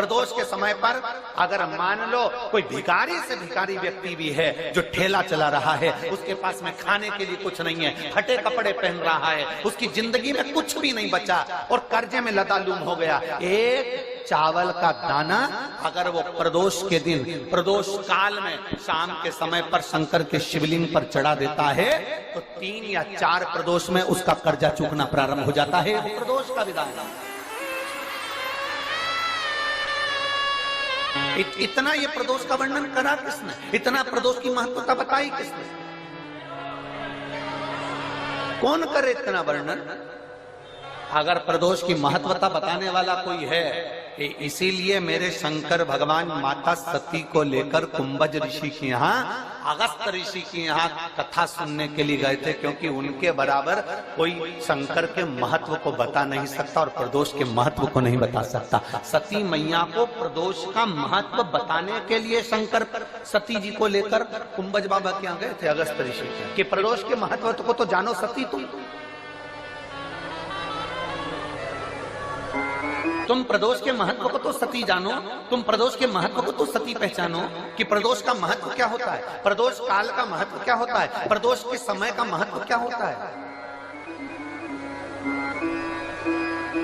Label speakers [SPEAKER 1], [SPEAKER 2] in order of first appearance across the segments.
[SPEAKER 1] प्रदोष के समय पर अगर मान लो कोई भिखारी से भिखारी व्यक्ति भी है जो ठेला चला रहा है, उसके पास में खाने के लिए कुछ नहीं है, फटे कपड़े पहन रहा है, उसकी जिंदगी में कुछ भी नहीं बचा और कर्जे में लदालूम हो गया, एक चावल का दाना अगर वो प्रदोष के दिन, प्रदोष काल में शाम के समय पर शंकर के शिवलिंग पर चढ़ा देता है तो 3 या 4 प्रदोष में उसका कर्जा चूकना प्रारंभ हो जाता है। वो प्रदोष का विधान है। इतना ये प्रदोष का वर्णन करा किसने? इतना प्रदोष की महत्वता बताई किसने? कौन करे इतना वर्णन? अगर प्रदोष की महत्वता बताने वाला कोई है, इसीलिए मेरे शंकर भगवान माता सती को लेकर कुंभज ऋषि के यहाँ, अगस्त ऋषि के यहाँ कथा सुनने के लिए गए थे, क्योंकि उनके बराबर कोई शंकर के महत्व को बता नहीं सकता और प्रदोष के महत्व को नहीं बता सकता। सती मैया को प्रदोष का महत्व बताने के लिए शंकर सती जी को लेकर कुंभज बाबा के यहाँ गए थे, अगस्त ऋषि कि प्रदोष के महत्व को तो जानो सती, तुम प्रदोष के महत्व को तो सती जानो, तुम प्रदोष के महत्व को तो सती पहचानो कि प्रदोष का महत्व क्या होता है, प्रदोष काल का महत्व क्या होता है, प्रदोष के समय का महत्व क्या होता है।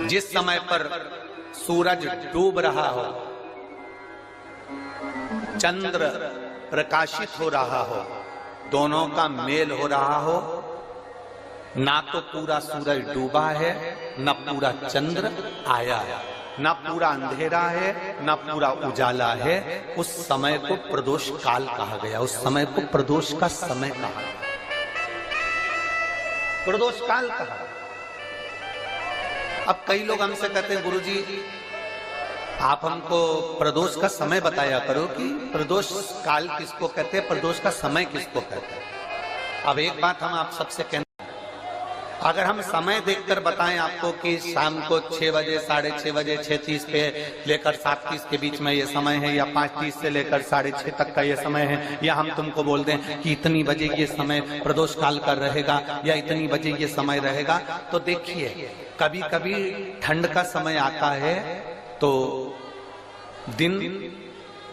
[SPEAKER 1] जिस समय पर सूरज डूब रहा हो, चंद्र प्रकाशित हो रहा हो, दोनों का मेल हो रहा हो, ना तो पूरा सूरज डूबा है, न पूरा चंद्र आया है, न पूरा अंधेरा है, न पूरा उजाला है, उस समय को प्रदोष काल कहा गया, उस समय को प्रदोष का समय कहा, प्रदोष काल कहा। अब कई लोग हमसे कहते हैं गुरुजी आप हमको प्रदोष का समय बताया करो कि प्रदोष काल किसको कहते हैं, प्रदोष का समय किसको कहते हैं। अब एक बात हम आप सबसे कहते, अगर हम समय देखकर बताएं आपको कि शाम को 6 बजे, 6:30 बजे, 6:30 पे लेकर 7:30 के बीच में ये समय है, या 5:30 से लेकर 6:30 तक का ये समय है, या हम तुमको बोल दें कि इतनी बजे ये समय प्रदोष काल का रहेगा या इतनी बजे ये समय रहेगा, तो देखिए कभी कभी ठंड का समय आता है तो दिन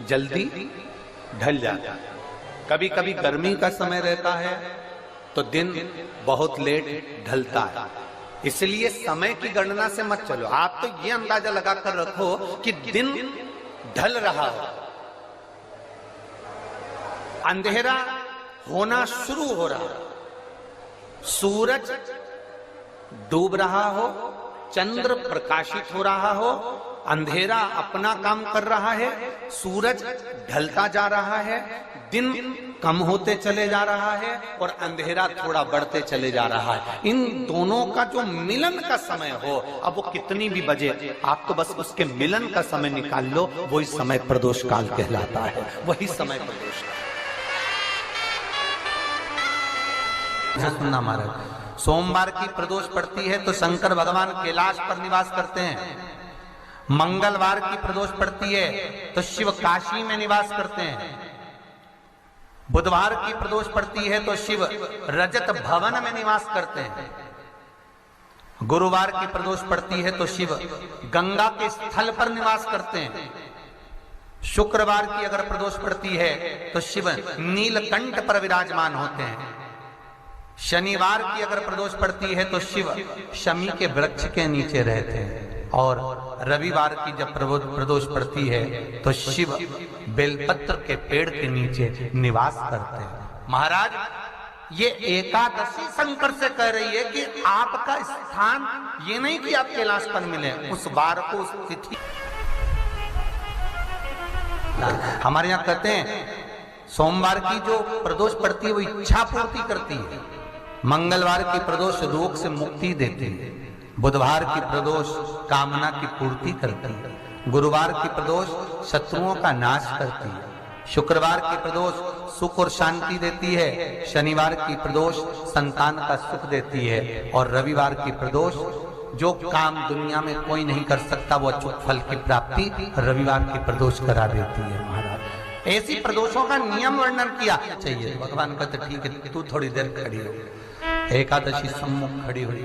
[SPEAKER 1] जल्दी ढल जाता है, कभी कभी गर्मी का समय रहता है तो दिन बहुत लेट ढलता है। इसलिए समय की गणना से मत चलो, आप तो ये अंदाजा लगाकर रखो कि दिन ढल रहा हो, अंधेरा होना शुरू हो रहा हो, सूरज डूब रहा हो, चंद्र प्रकाशित हो रहा हो, अंधेरा अपना काम कर रहा है, सूरज ढलता जा रहा है, दिन कम होते चले जा रहा है और अंधेरा थोड़ा बढ़ते चले जा रहा है। इन दोनों का जो मिलन का समय हो, अब वो कितनी भी बजे, आप तो बस उसके मिलन का समय निकाल लो, वही समय प्रदोष काल कहलाता है, वही समय प्रदोष काल। सुनना महाराज, सोमवार की प्रदोष पड़ती है तो शंकर भगवान कैलाश पर निवास करते हैं, मंगलवार की प्रदोष पड़ती है तो शिव काशी में निवास करते हैं, बुधवार की प्रदोष पड़ती है तो शिव रजत भवन में निवास करते हैं, गुरुवार की प्रदोष पड़ती है तो शिव गंगा के स्थल पर निवास करते हैं, शुक्रवार की अगर प्रदोष पड़ती है तो शिव नीलकंठ पर विराजमान होते हैं, शनिवार की अगर प्रदोष पड़ती है तो शिव शमी के वृक्ष के नीचे रहते हैं, और रविवार की जब प्रदोष पड़ती है तो शिव बेलपत्र के पेड़ के नीचे निवास करते हैं। महाराज ये एकादशी शंकर से कह रही है कि आपका स्थान ये नहीं कि आप कैलाश पर मिले, उस वार को, उस तिथि। हमारे यहाँ कहते हैं सोमवार की जो प्रदोष पड़ती है वो इच्छा पूर्ति करती है, मंगलवार की प्रदोष रोग से मुक्ति देती है, बुधवार की प्रदोष कामना की पूर्ति करती है, गुरुवार की प्रदोष शत्रुओं का नाश करती है, शुक्रवार की प्रदोष सुख और शांति देती है, शनिवार की प्रदोष संतान का सुख देती है, और रविवार की प्रदोष जो काम दुनिया में कोई नहीं कर सकता वो अचूक फल की प्राप्ति रविवार की प्रदोष करा देती है। महाराज ऐसी प्रदोषों का नियम वर्णन किया चाहिए। भगवान कहते ठीक है तू थोड़ी देर खड़ी हो। एकादशी सम्मुख खड़ी हुई,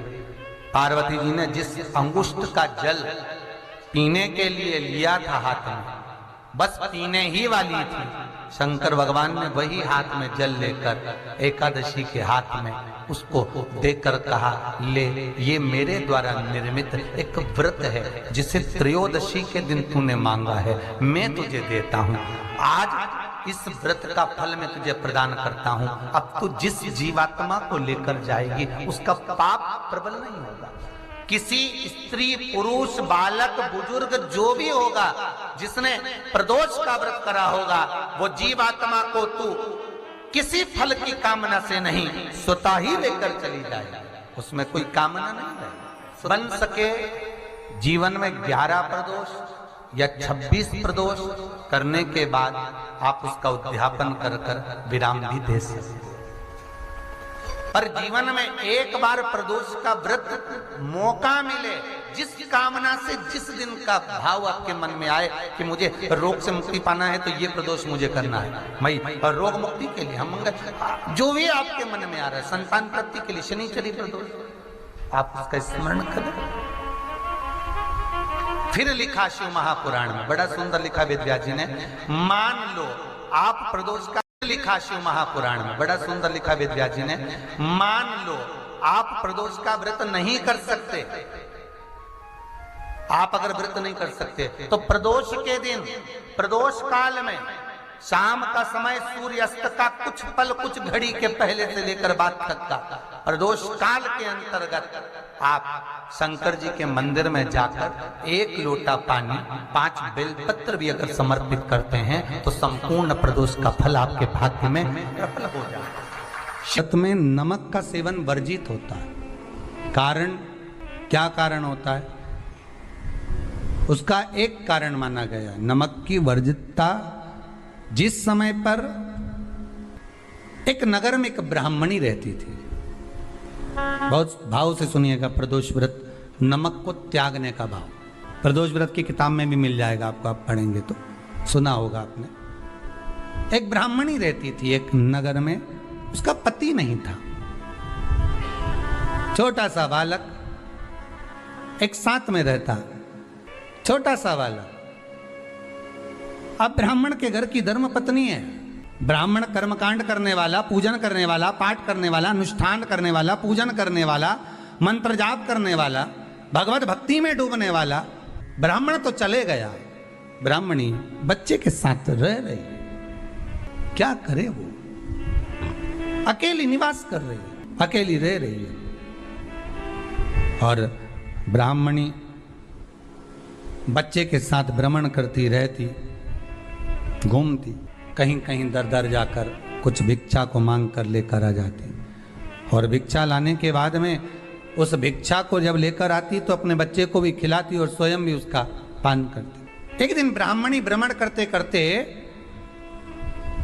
[SPEAKER 1] पार्वती जी ने जिस अंगुष्ठ का जल पीने के लिए लिया था हाथ में, बस पीने ही वाली थी। शंकर भगवान ने वही हाथ में जल लेकर एकादशी के हाथ में उसको देकर कहा, ले, ये मेरे द्वारा निर्मित एक व्रत है जिसे त्रयोदशी के दिन तूने मांगा है, मैं तुझे देता हूं। आज इस व्रत का फल मैं तुझे प्रदान करता हूं। अब तू जिस जीवात्मा को लेकर जाएगी उसका पाप प्रबल नहीं होगा। किसी स्त्री, पुरुष, बालक, बुजुर्ग जो भी होगा जिसने प्रदोष का व्रत करा होगा, वो जीवात्मा को तू किसी फल की कामना से नहीं, स्वतः ही लेकर चली जाए। उसमें कोई कामना नहीं है। बन सके जीवन में 11 प्रदोष या 26 प्रदोष करने के बाद आप उसका उद्यापन कर कर विराम भी दे सकते। पर जीवन में एक बार प्रदोष का व्रत मौका मिले, जिस कामना से जिस दिन का भाव आपके मन में आए कि मुझे रोग से मुक्ति पाना है तो ये प्रदोष मुझे करना है, मैं रोग मुक्ति के लिए, हम जो भी आपके मन में आ रहा है, संतान प्राप्ति के लिए शनिचरी प्रदोष, आप उसका स्मरण करें। फिर लिखा शिव महापुराण में, बड़ा सुंदर लिखा वेदव्यास जी ने, मान लो आप प्रदोष का, लिखा शिव महापुराण में, बड़ा सुंदर लिखा वेदव्यास जी ने, मान लो आप प्रदोष का व्रत नहीं कर सकते, आप अगर व्रत नहीं कर सकते तो प्रदोष के दिन, प्रदोष काल में शाम का समय सूर्यास्त का कुछ पल, कुछ घड़ी के पहले से लेकर बाद तक का प्रदोष काल के अंतर्गत आप शंकर जी के मंदिर में जाकर 1 लोटा पानी, 5 बेलपत्र भी अगर समर्पित करते हैं तो संपूर्ण प्रदोष का फल आपके भाग्य में प्रबल हो जाए। शत में नमक का सेवन वर्जित होता है। कारण, क्या कारण होता है? उसका एक कारण माना गया, नमक की वर्जितता। जिस समय पर एक नगर में एक ब्राह्मणी रहती थी, बहुत भाव से सुनिएगा, प्रदोष व्रत, नमक को त्यागने का भाव। प्रदोष व्रत की किताब में भी मिल जाएगा आपको, आप पढ़ेंगे तो सुना होगा आपने। एक ब्राह्मणी रहती थी एक नगर में, उसका पति नहीं था, छोटा सा बालक एक साथ में रहता, छोटा सा बालक। अब ब्राह्मण के घर की धर्म पत्नी है, ब्राह्मण कर्मकांड करने वाला, पूजन करने वाला, पाठ करने वाला, अनुष्ठान करने वाला, पूजन करने वाला, मंत्र जाप करने वाला, भगवत भक्ति में डूबने वाला। ब्राह्मण तो चले गया, ब्राह्मणी बच्चे के साथ रह रही है। क्या करे वो? अकेली निवास कर रही है, अकेली रह रही है। और ब्राह्मणी बच्चे के साथ भ्रमण करती रहती, घूमती, कहीं कहीं दर दर जाकर कुछ भिक्षा को मांग कर लेकर आ जाती, और भिक्षा लाने के बाद में उस भिक्षा को जब लेकर आती तो अपने बच्चे को भी खिलाती और स्वयं भी उसका पान करती। एक दिन ब्राह्मणी भ्रमण करते करते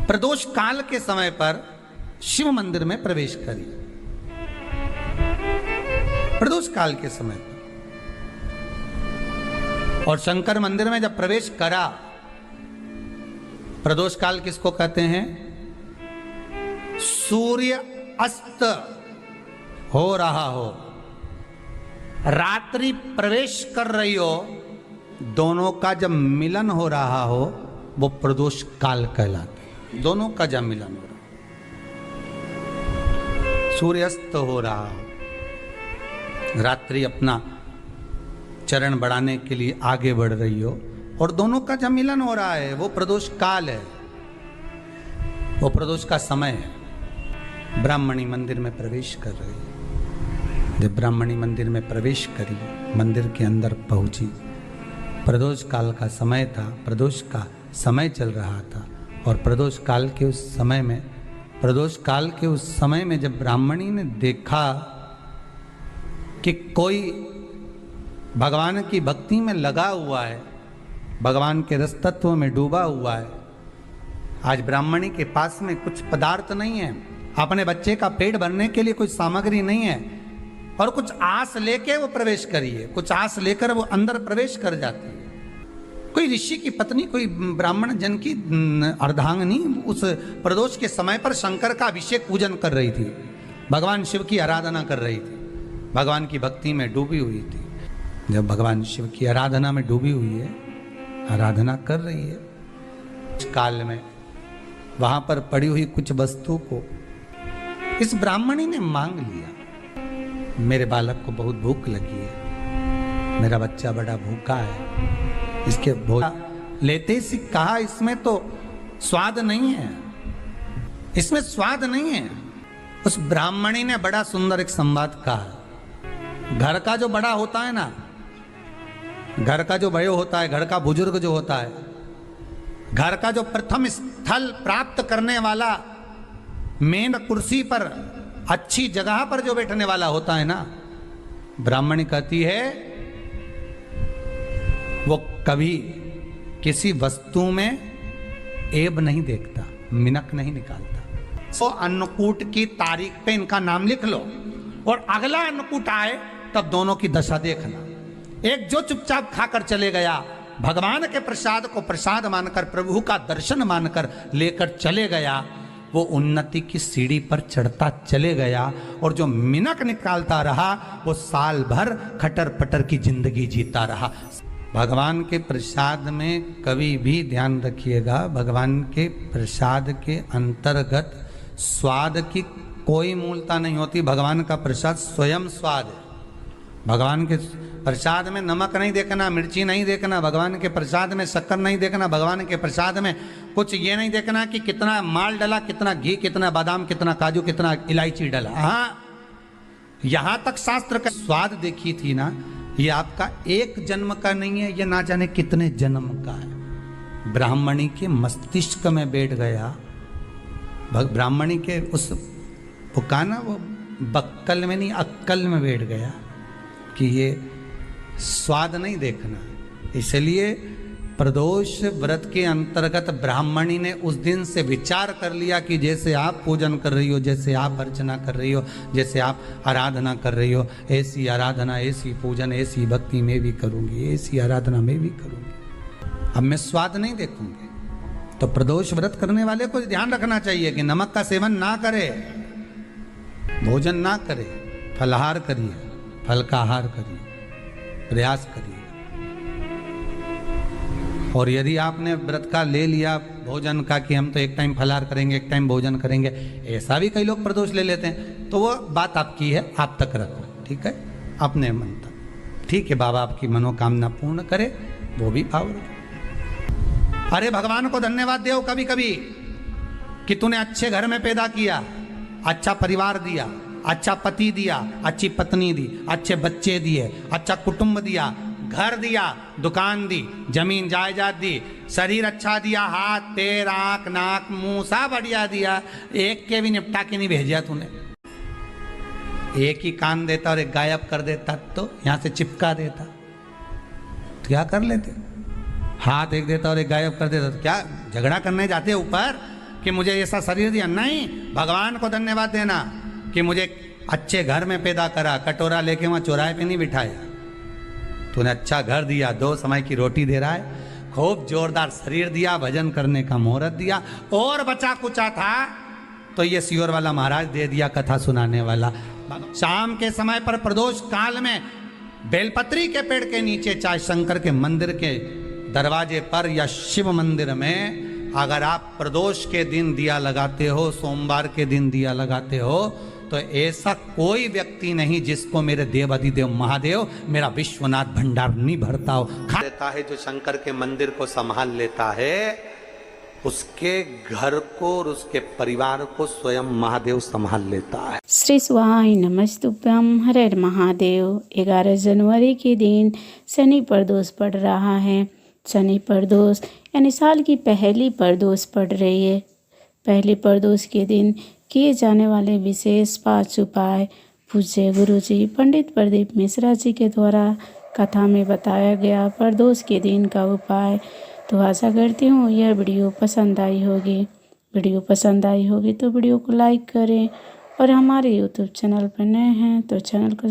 [SPEAKER 1] प्रदोष काल के समय पर शिव मंदिर में प्रवेश करी। प्रदोष काल के समय पर, और शंकर मंदिर में जब प्रवेश करा, प्रदोष काल किसको कहते हैं? सूर्य अस्त हो रहा हो, रात्रि प्रवेश कर रही हो, दोनों का जब मिलन हो रहा हो वो प्रदोष काल कहलाता है। दोनों का जब मिलन हो रहा, सूर्यास्त हो रहा हो, रात्रि अपना चरण बढ़ाने के लिए आगे बढ़ रही हो, और दोनों का जब मिलन हो रहा है, वो प्रदोष काल है, वो प्रदोष का समय है। ब्राह्मणी मंदिर में प्रवेश कर रही है। जब ब्राह्मणी मंदिर में प्रवेश करी, मंदिर के अंदर पहुंची, प्रदोष काल का समय था, प्रदोष का समय चल रहा था, और प्रदोष काल के उस समय में, प्रदोष काल के उस समय में जब ब्राह्मणी ने देखा कि कोई भगवान की भक्ति में लगा हुआ है, भगवान के रस तत्व में डूबा हुआ है, आज ब्राह्मणी के पास में कुछ पदार्थ नहीं है, अपने बच्चे का पेट भरने के लिए कोई सामग्री नहीं है, और कुछ आस लेके वो प्रवेश करी है, कुछ आस लेकर वो अंदर प्रवेश कर जाती है। कोई ऋषि की पत्नी, कोई ब्राह्मण जन की अर्धांगिनी उस प्रदोष के समय पर शंकर का अभिषेक पूजन कर रही थी, भगवान शिव की आराधना कर रही थी, भगवान की भक्ति में डूबी हुई थी। जब भगवान शिव की आराधना में डूबी हुई है, आराधना कर रही है, इस काल में वहां पर पड़ी हुई कुछ वस्तु को इस ब्राह्मणी ने मांग लिया। मेरे बालक को बहुत भूख लगी है, मेरा बच्चा बड़ा भूखा है, इसके भोजन लेते ही कहा इसमें तो स्वाद नहीं है, इसमें स्वाद नहीं है। उस ब्राह्मणी ने बड़ा सुंदर एक संवाद कहा। घर का जो बड़ा होता है ना, घर का जो बड़े होता है, घर का बुजुर्ग जो होता है, घर का जो प्रथम स्थल प्राप्त करने वाला, मेन कुर्सी पर अच्छी जगह पर जो बैठने वाला होता है ना, ब्राह्मणी कहती है वो कभी किसी वस्तु में ऐब नहीं देखता, मिनक नहीं निकालता। तो अन्नकूट की तारीख पे इनका नाम लिख लो और अगला अन्नकूट आए तब दोनों की दशा देखना। एक जो चुपचाप खाकर चले गया, भगवान के प्रसाद को प्रसाद मानकर, प्रभु का दर्शन मानकर लेकर चले गया, वो उन्नति की सीढ़ी पर चढ़ता चले गया। और जो मिनक निकालता रहा वो साल भर खटर पटर की जिंदगी जीता रहा। भगवान के प्रसाद में कभी भी ध्यान रखिएगा, भगवान के प्रसाद के अंतर्गत स्वाद की कोई मूलता नहीं होती। भगवान का प्रसाद स्वयं स्वाद है। भगवान के प्रसाद में नमक नहीं देखना, मिर्ची नहीं देखना, भगवान के प्रसाद में शक्कर नहीं देखना, भगवान के प्रसाद में कुछ ये नहीं देखना कि कितना माल डला, कितना घी, कितना बादाम, कितना काजू, कितना इलायची डला। हाँ, यहां तक शास्त्र का स्वाद देखी थी ना, ये आपका एक जन्म का नहीं है, ये ना जाने कितने जन्म का है। ब्राह्मणी के मस्तिष्क में बैठ गया, ब्राह्मणी के उस पुकाना वो बक्कल में नहीं अक्कल में बैठ गया कि ये स्वाद नहीं देखना। इसलिए प्रदोष व्रत के अंतर्गत ब्राह्मणी ने उस दिन से विचार कर लिया कि जैसे आप पूजन कर रही हो, जैसे आप अर्चना कर रही हो, जैसे आप आराधना कर रही हो, ऐसी आराधना, ऐसी पूजन, ऐसी भक्ति मैं भी करूंगी, ऐसी आराधना मैं भी करूंगी। अब मैं स्वाद नहीं देखूंगी। तो प्रदोष व्रत करने वाले को ध्यान रखना चाहिए कि नमक का सेवन ना करे, भोजन ना करे, फलाहार करिए, फल का आहार करिए, प्रयास करिए। और यदि आपने व्रत का ले लिया भोजन का कि हम तो एक टाइम फलाहार करेंगे, एक टाइम भोजन करेंगे, ऐसा भी कई लोग प्रदोष ले लेते हैं, तो वो बात आपकी है, आप तक रखो, ठीक है, अपने मन तक। ठीक है, बाबा आपकी मनोकामना पूर्ण करे, वो भी भाव रखो। अरे भगवान को धन्यवाद दो कभी कभी कि तूने अच्छे घर में पैदा किया, अच्छा परिवार दिया, अच्छा पति दिया, अच्छी पत्नी दी, अच्छे बच्चे दिए, अच्छा कुटुंब दिया, घर दिया, दुकान दी, जमीन जायदाद दी, शरीर अच्छा दिया, हाथ पैर आंख नाक मुंह सब बढ़िया दिया, एक के भी निपटा के नहीं भेजा तूने। एक ही कान देता और एक गायब कर देता, तो यहां से चिपका देता, तो क्या कर लेते। हाथ एक देता और एक गायब कर देता, तो क्या झगड़ा करने जाते ऊपर कि मुझे ऐसा शरीर दिया? नहीं, भगवान को धन्यवाद देना कि मुझे अच्छे घर में पैदा करा, कटोरा लेके वहां चौराहे पे नहीं बिठाया, तूने अच्छा घर दिया, 2 समय की रोटी दे रहा है, खूब जोरदार शरीर दिया, भजन करने का मुहूर्त दिया, और बचा कुचा था तो ये सियोर वाला महाराज दे दिया, कथा सुनाने वाला। शाम के समय पर प्रदोष काल में बेलपत्री के पेड़ के नीचे, चाहे शंकर के मंदिर के दरवाजे पर या शिव मंदिर में, अगर आप प्रदोष के दिन दिया लगाते हो, सोमवार के दिन दिया लगाते हो, तो ऐसा कोई व्यक्ति नहीं जिसको मेरे देवाधिदेव महादेव, मेरा विश्वनाथ भंडार नहीं भरता हो। खा लेता है जो शंकर के मंदिर को संभाल लेता है, उसके घर को और उसके परिवार को स्वयं महादेव संभाल लेता है।
[SPEAKER 2] श्री स्वाहाय नमस्तुभ्यं, हर हर महादेव। 11 जनवरी के दिन शनि प्रदोष पड़ रहा है। शनि प्रदोष यानी साल की पहली प्रदोष पड़ रही है। पहली प्रदोष के दिन किए जाने वाले विशेष 5 उपाय पूज्य गुरु जी पंडित प्रदीप मिश्रा जी के द्वारा कथा में बताया गया प्रदोष के दिन का उपाय। तो आशा करती हूँ यह वीडियो पसंद आई होगी। वीडियो पसंद आई होगी तो वीडियो को लाइक करें, और हमारे यूट्यूब चैनल पर नए हैं तो चैनल को